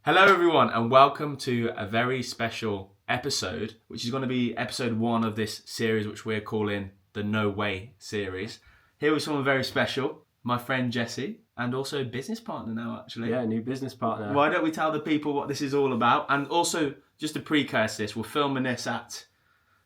Hello everyone and welcome to a very special episode, which is going to be episode 1 of this series which we're calling the No Way series. Here with someone very special, my friend Jesse, and also business partner now actually. Yeah, new business partner. Why don't we tell the people what this is all about? And also, just to precursor this, we're filming this at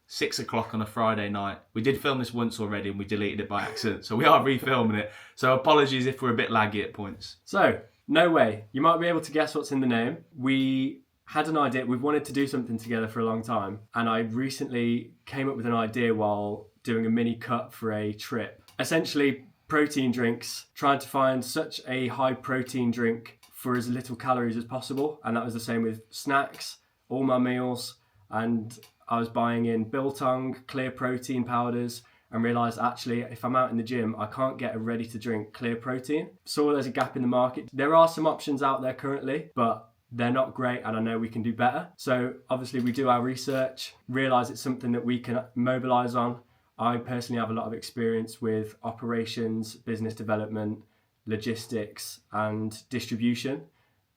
6 o'clock on a Friday night. We did film this once already and we deleted it by accident, so we are refilming it. So apologies if we're a bit laggy at points. So, No Way. You might be able to guess what's in the name. We had an idea. We've wanted to do something together for a long time. And I recently came up with an idea while doing a mini cut for a trip. Essentially, protein drinks, trying to find such a high protein drink for as little calories as possible. And that was the same with snacks, all my meals. And I was buying in biltong, clear protein powders, and realised actually if I'm out in the gym I can't get a ready to drink clear protein. Saw there's a gap in the market. There are some options out there currently, but they're not great and I know we can do better. So obviously we do our research, realise it's something that we can mobilise on. I personally have a lot of experience with operations, business development, logistics and distribution.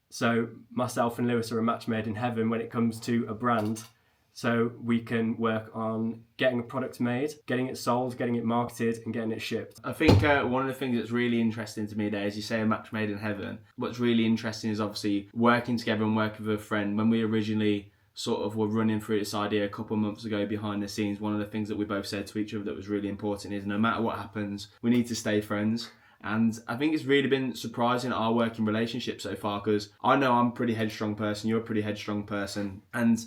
So myself and Lewis are a match made in heaven when it comes to a brand. So we can work on getting a product made, getting it sold, getting it marketed and getting it shipped. I think one of the things that's really interesting to me there is you say a match made in heaven. What's really interesting is obviously working together and working with a friend. When we originally sort of were running through this idea a couple of months ago behind the scenes, one of the things that we both said to each other that was really important is no matter what happens, we need to stay friends. And I think it's really been surprising our working relationship so far because I know I'm a pretty headstrong person, you're a pretty headstrong person, and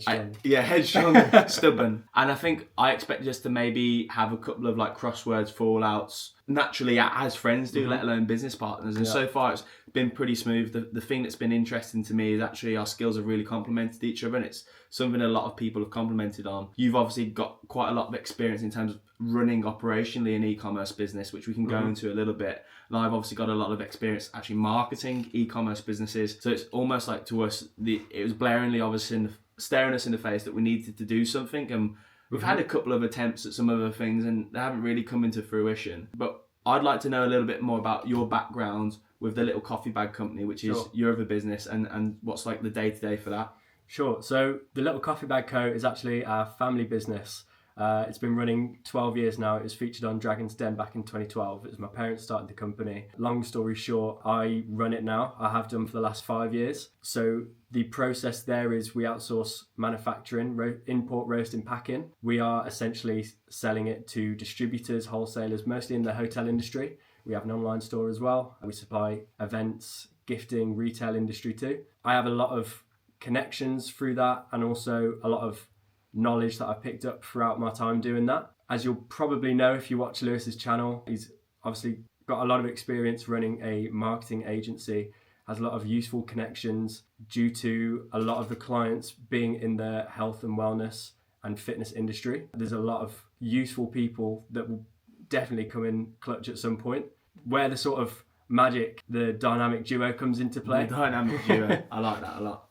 headstrong, stubborn. And I think I expected us to maybe have a couple of like crosswords, fallouts, naturally as friends do, let alone business partners. And so far it's been pretty smooth. The thing that's been interesting to me is actually our skills have really complemented each other, and it's something a lot of people have complimented on. You've obviously got quite a lot of experience in terms of running operationally an e-commerce business, which we can go into a little bit. And I've obviously got a lot of experience actually marketing e-commerce businesses. So it's almost like to us, it was blaringly obvious staring us in the face that we needed to do something, and we've had a couple of attempts at some other things and they haven't really come into fruition. But I'd like to know a little bit more about your background with the Little Coffee Bag Company, which is your other business, and what's like the day-to-day for that. Sure. So the Little Coffee Bag Co is actually our family business. It's been running 12 years now. It was featured on Dragon's Den back in 2012. It was my parents started the company. Long story short, I run it now. I have done for the last 5 years. So the process there is we outsource manufacturing, import, roasting, packing. We are essentially selling it to distributors, wholesalers, mostly in the hotel industry. We have an online store as well. We supply events, gifting, retail industry too. I have a lot of connections through that and also a lot of knowledge that I've picked up throughout my time doing that. As you'll probably know if you watch Lewis's channel, he's obviously got a lot of experience running a marketing agency, has a lot of useful connections due to a lot of the clients being in the health and wellness and fitness industry. There's a lot of useful people that will definitely come in clutch at some point. Where the sort of magic, the dynamic duo comes into play. The dynamic duo, I like that a lot.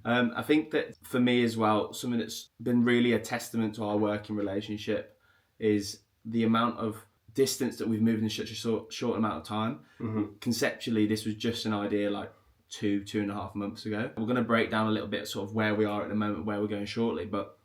I think that for me as well, something that's been really a testament to our working relationship is the amount of distance that we've moved in such a short amount of time. Conceptually, this was just an idea like 2.5 months ago. We're going to break down a little bit sort of where we are at the moment, where we're going shortly, but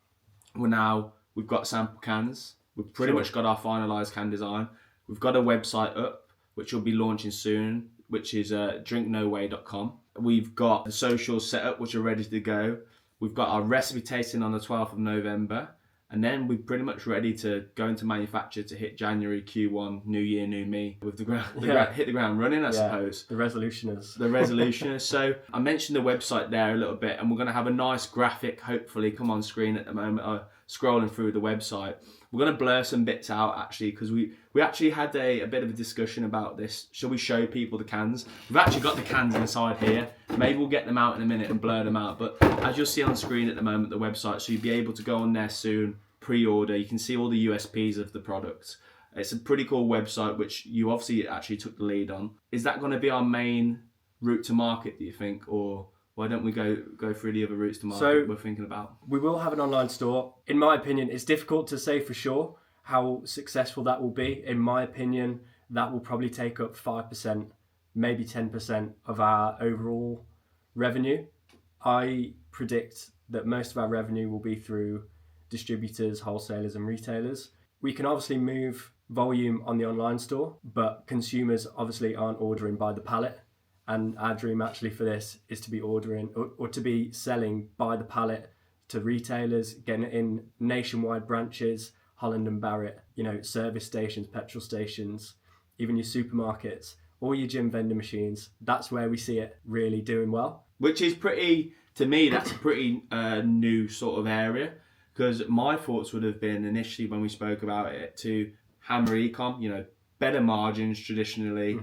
we've got sample cans. We've pretty much got our finalised can design. We've got a website up, which will be launching soon, which is drinknowhey.com. We've got the socials set up, which are ready to go. We've got our recipe tasting on the 12th of November. And then we're pretty much ready to go into manufacture to hit January Q1, new year, new me, with hit the ground running, I suppose. The resolutioners. The resolutioners. So I mentioned the website there a little bit, and we're going to have a nice graphic, hopefully, come on screen at the moment, scrolling through the website. We're going to blur some bits out, actually, because we actually had a bit of a discussion about this. Shall we show people the cans? We've actually got the cans inside here. Maybe we'll get them out in a minute and blur them out. But as you'll see on screen at the moment, the website, so you'll be able to go on there soon, pre-order. You can see all the USPs of the product. It's a pretty cool website, which you obviously actually took the lead on. Is that going to be our main route to market, do you think? Or why don't we go through the other routes to market we're thinking about? We will have an online store. In my opinion, it's difficult to say for sure how successful that will be. In my opinion, that will probably take up 5%, maybe 10% of our overall revenue. I predict that most of our revenue will be through distributors, wholesalers, and retailers. We can obviously move volume on the online store, but consumers obviously aren't ordering by the pallet. And our dream actually for this is to be ordering or to be selling by the pallet to retailers, getting it in nationwide branches, Holland and Barrett, service stations, petrol stations, even your supermarkets, all your gym vending machines. That's where we see it really doing well. Which is pretty, to me, that's a pretty new sort of area. Because my thoughts would have been initially when we spoke about it to hammer ecom, better margins traditionally,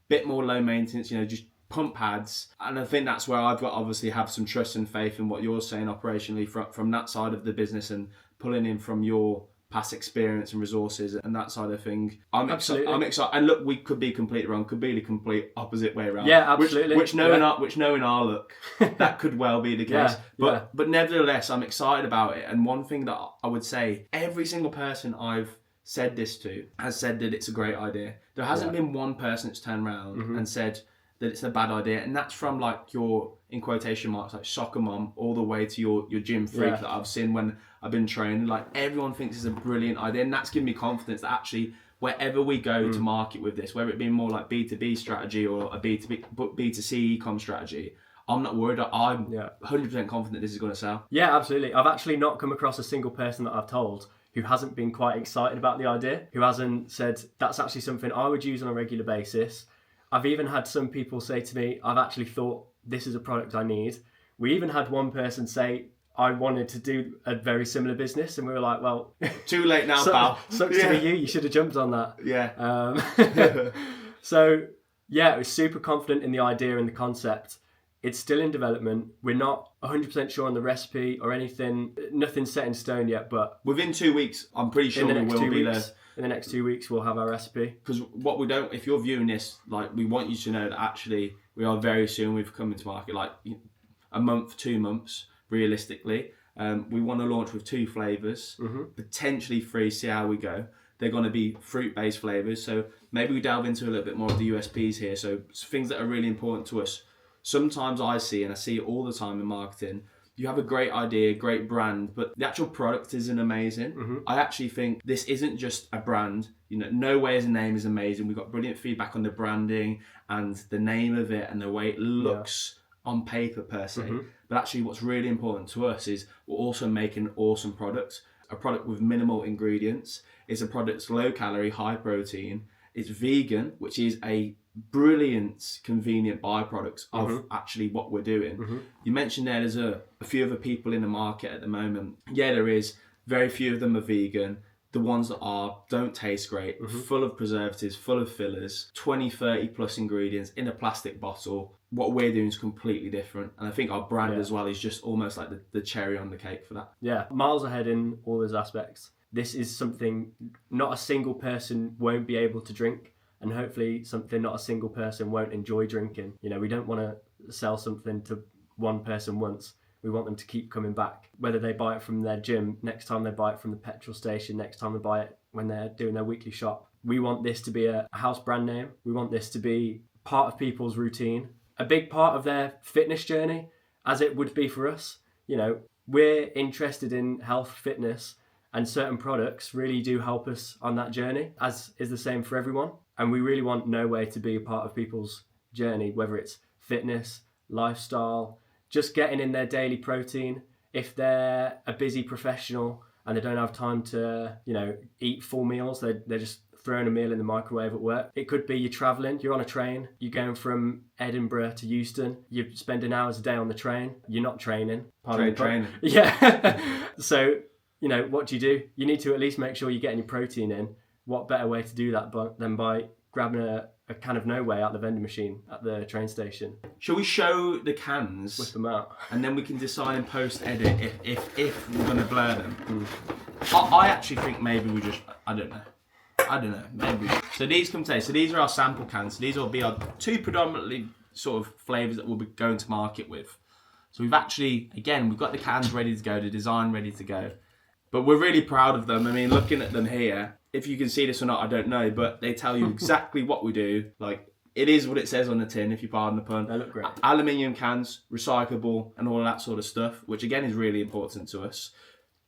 bit more low maintenance, just pump ads. And I think that's where I've got obviously have some trust and faith in what you're saying operationally from that side of the business and pulling in from your past experience and resources and that side of thing. I'm excited. And look, we could be completely wrong, could be the complete opposite way around. Yeah, absolutely. Which knowing our look, that could well be the case. But nevertheless, I'm excited about it. And one thing that I would say, every single person I've said this to has said that it's a great idea. There hasn't been one person that's turned around and said that it's a bad idea, and that's from like your, in quotation marks, like soccer mom all the way to your gym freak that I've seen when I've been training. Like everyone thinks it's a brilliant idea, and that's given me confidence that actually wherever we go to market with this, whether it be more like B2B strategy or a B2C e-com strategy, I'm not worried. I'm 100% confident this is going to sell. Yeah, absolutely. I've actually not come across a single person that I've told who hasn't been quite excited about the idea, who hasn't said that's actually something I would use on a regular basis. I've even had some people say to me, I've actually thought this is a product I need. We even had one person say, I wanted to do a very similar business, and we were like, well... Too late now, pal. Sucks to be you should have jumped on that. Yeah. So, it was super confident in the idea and the concept. It's still in development. We're not 100% sure on the recipe or anything. Nothing's set in stone yet, but... Within 2 weeks, I'm pretty sure we will be there. In the next 2 weeks, we'll have our recipe. Because what we don't, if you're viewing this, like, we want you to know that actually we are very soon, we've come into market, like a month, 2 months, realistically. We want to launch with 2 flavours, potentially 3, see how we go. They're going to be fruit-based flavours, so maybe we delve into a little bit more of the USPs here. So things that are really important to us. Sometimes I see, and I see it all the time in marketing, you have a great idea, great brand, but the actual product isn't amazing. I actually think this isn't just a brand. Nowhey as a name is amazing. We've got brilliant feedback on the branding and the name of it and the way it looks on paper per se. But actually what's really important to us is we're also making an awesome product. A product with minimal ingredients. It's a product that's low calorie, high protein. It's vegan, which is a brilliant, convenient byproduct of actually what we're doing. You mentioned there's a few other people in the market at the moment. Yeah, there is. Very few of them are vegan. The ones that are don't taste great, full of preservatives, full of fillers, 20, 30 plus ingredients in a plastic bottle. What we're doing is completely different. And I think our brand as well is just almost like the cherry on the cake for that. Yeah, miles ahead in all those aspects. This is something not a single person won't be able to drink. And hopefully something not a single person won't enjoy drinking. We don't want to sell something to one person once. We want them to keep coming back. Whether they buy it from their gym, next time they buy it from the petrol station, next time they buy it when they're doing their weekly shop. We want this to be a house brand name. We want this to be part of people's routine, a big part of their fitness journey, as it would be for us. We're interested in health, fitness, and certain products really do help us on that journey, as is the same for everyone. And we really want Nowhey to be a part of people's journey, whether it's fitness, lifestyle, just getting in their daily protein. If they're a busy professional and they don't have time to, eat full meals, they're just throwing a meal in the microwave at work. It could be you're traveling, you're on a train, you're going from Edinburgh to Euston, you're spending hours a day on the train, you're not training. Training. Yeah. So, what do? You need to at least make sure you're getting your protein in. What better way to do that than by grabbing a can of Nowhey out the vending machine at the train station? Shall we show the cans? Whip them out. And then we can decide in post-edit if we're going to blur them. I actually think maybe we just... I don't know. Maybe. So these come today. So these are our sample cans. So these will be our 2 predominantly sort of flavours that we'll be going to market with. So we've actually... Again, we've got the cans ready to go. The design ready to go. But we're really proud of them. I mean, looking at them here... If you can see this or not, I don't know, but they tell you exactly what we do. Like, it is what it says on the tin, if you pardon the pun. They look great. Aluminium cans, recyclable, and all of that sort of stuff, which again is really important to us.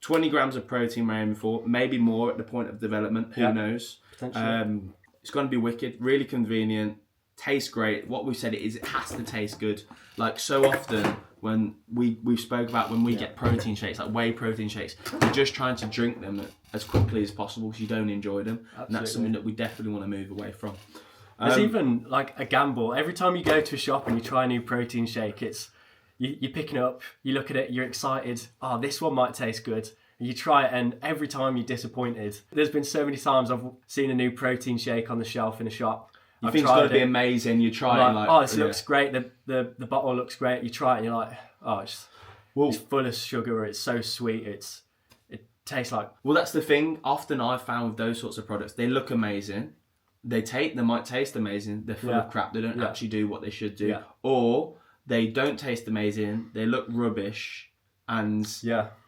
20 grams of protein we're aiming for, maybe more at the point of development, who knows. Potentially. It's going to be wicked, really convenient, tastes great. What we said it has to taste good. Like so often when we spoke about when we get protein shakes, like whey protein shakes, we're just trying to drink them as quickly as possible so you don't enjoy them. Absolutely. And that's something that we definitely want to move away from. There's even like a gamble. Every time you go to a shop and you try a new protein shake, it's you're picking it up, you look at it, you're excited. Oh, this one might taste good. And you try it, and every time you're disappointed. There's been so many times I've seen a new protein shake on the shelf in a shop. You think it's got to be amazing. You try it, like, oh, this looks great. The bottle looks great. You try it, and you're like, oh, it's full of sugar. It's so sweet. It tastes like. Well, that's the thing. Often I've found with those sorts of products, they look amazing. They might taste amazing. They're full of crap. They don't actually do what they should do, or they don't taste amazing. They look rubbish, and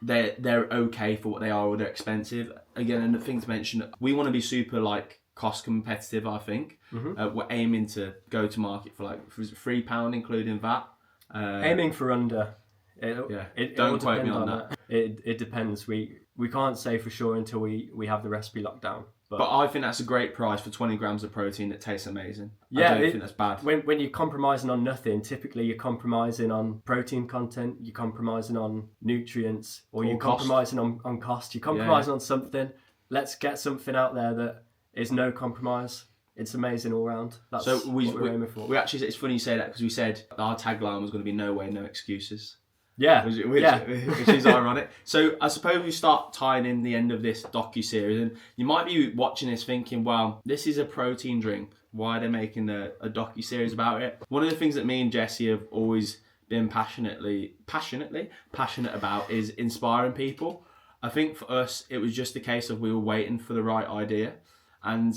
they're okay for what they are, or they're expensive. Again, and the thing to mention, we want to be super like cost competitive. I think we're aiming to go to market for like £3 including VAT. Aiming for under. Don't quote me on that. It depends. We can't say for sure until we have the recipe locked down. But I think that's a great price for 20 grams of protein that tastes amazing. I don't think that's bad. When you're compromising on nothing, typically you're compromising on protein content, you're compromising on nutrients, or you're compromising on cost. You're compromising on something. Let's get something out there that is no compromise. It's amazing all round. That's what we're aiming for. We actually, it's funny you say that because we said our tagline was going to be no way, no excuses. Yeah, which is ironic. So I suppose we start tying in the end of this docuseries, and you might be watching this thinking, "Wow, this is a protein drink. Why are they making a docuseries about it?" One of the things that me and Jesse have always been passionately passionate about is inspiring people. I think for us, it was just a case of we were waiting for the right idea, and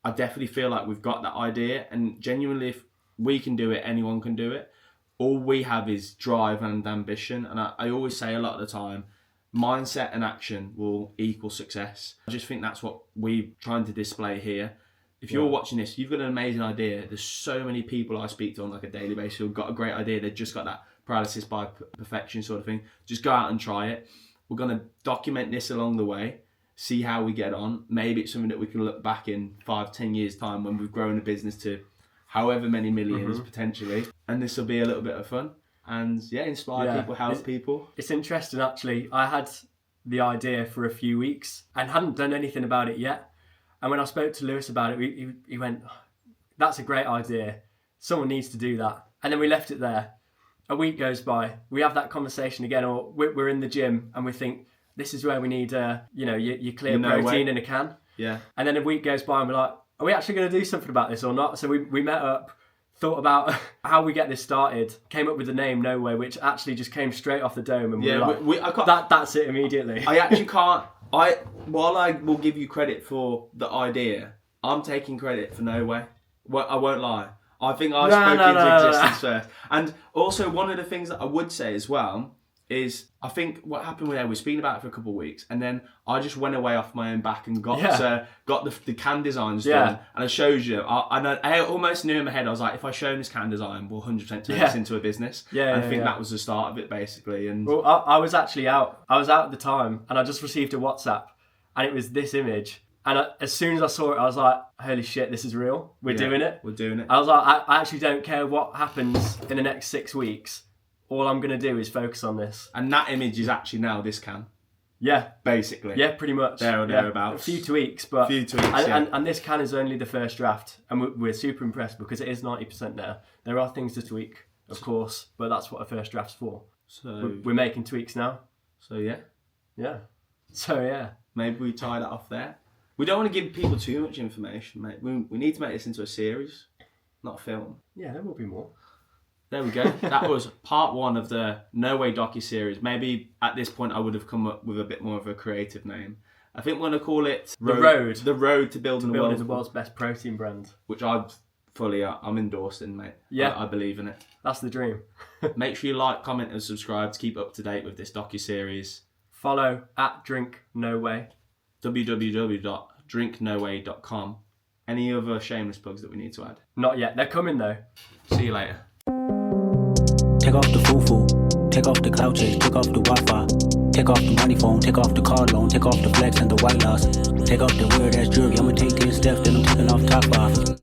I definitely feel like we've got that idea. And genuinely, if we can do it, anyone can do it. All we have is drive and ambition. And I always say a lot of the time, mindset and action will equal success. I just think that's what we're trying to display here. If you're watching this, you've got an amazing idea. There's so many people I speak to on like a daily basis who've got a great idea. They've just got that paralysis by perfection sort of thing. Just go out and try it. We're going to document this along the way, see how we get on. Maybe it's something that we can look back in 5-10 years time when we've grown a business to however many millions potentially, and this will be a little bit of fun and inspire people, help people. It's interesting actually. I had the idea for a few weeks and hadn't done anything about it yet, and when I spoke to Lewis about it, he went, "That's a great idea, someone needs to do that." And then we left it there. A week goes by, we have that conversation again, or we're in the gym and we think, this is where we need your clear protein in a can. And then a week goes by and we're like, are we actually going to do something about this or not? So we met up, thought about how we get this started, came up with the name No Way, which actually just came straight off the dome, and we were like, that's it immediately. I actually can't. While I will give you credit for the idea, I'm taking credit for No Way. Well, I won't lie. I think I spoke into existence first. And also one of the things that I would say as well is I think what happened with we're speaking about it for a couple of weeks, and then I just went away off my own back and got the can designs done, and I showed you. I almost knew in my head, I was like, if I show this can design, we'll 100% turn this into a business. I think that was the start of it basically. And well, I was actually out. I was out at the time, and I just received a WhatsApp, and it was this image. And as soon as I saw it, I was like, holy shit, this is real. We're doing it. We're doing it. I was like, I actually don't care what happens in the next 6 weeks. All I'm going to do is focus on this. And that image is actually now this can. Yeah. Basically. Yeah, pretty much. There or thereabouts. A few tweaks, but... And this can is only the first draft. And we're super impressed because it is 90% there. There are things to tweak, of course, but that's what a first draft's for. So we're making tweaks now. So yeah. Yeah. So yeah. Maybe we tie that off there. We don't want to give people too much information, mate. We need to make this into a series, not a film. Yeah, there will be more. There we go. That was part 1 of the No Way docuseries. Maybe at this point I would have come up with a bit more of a creative name. I think we're going to call it The Road to building the world's best protein brand. Which I'm endorsing, mate. Yeah. I believe in it. That's the dream. Make sure you like, comment and subscribe to keep up to date with this docuseries. Follow @DrinkNoWay. www.drinknoway.com. Any other shameless plugs that we need to add? Not yet. They're coming though. See you later. Take off the foo-foo, take off the cloud chase, take off the Wi-Fi, take off the money phone, take off the car loan, take off the flex and the white loss, take off the weird ass jewelry. I'ma take 10 steps, then I'm taking off top off.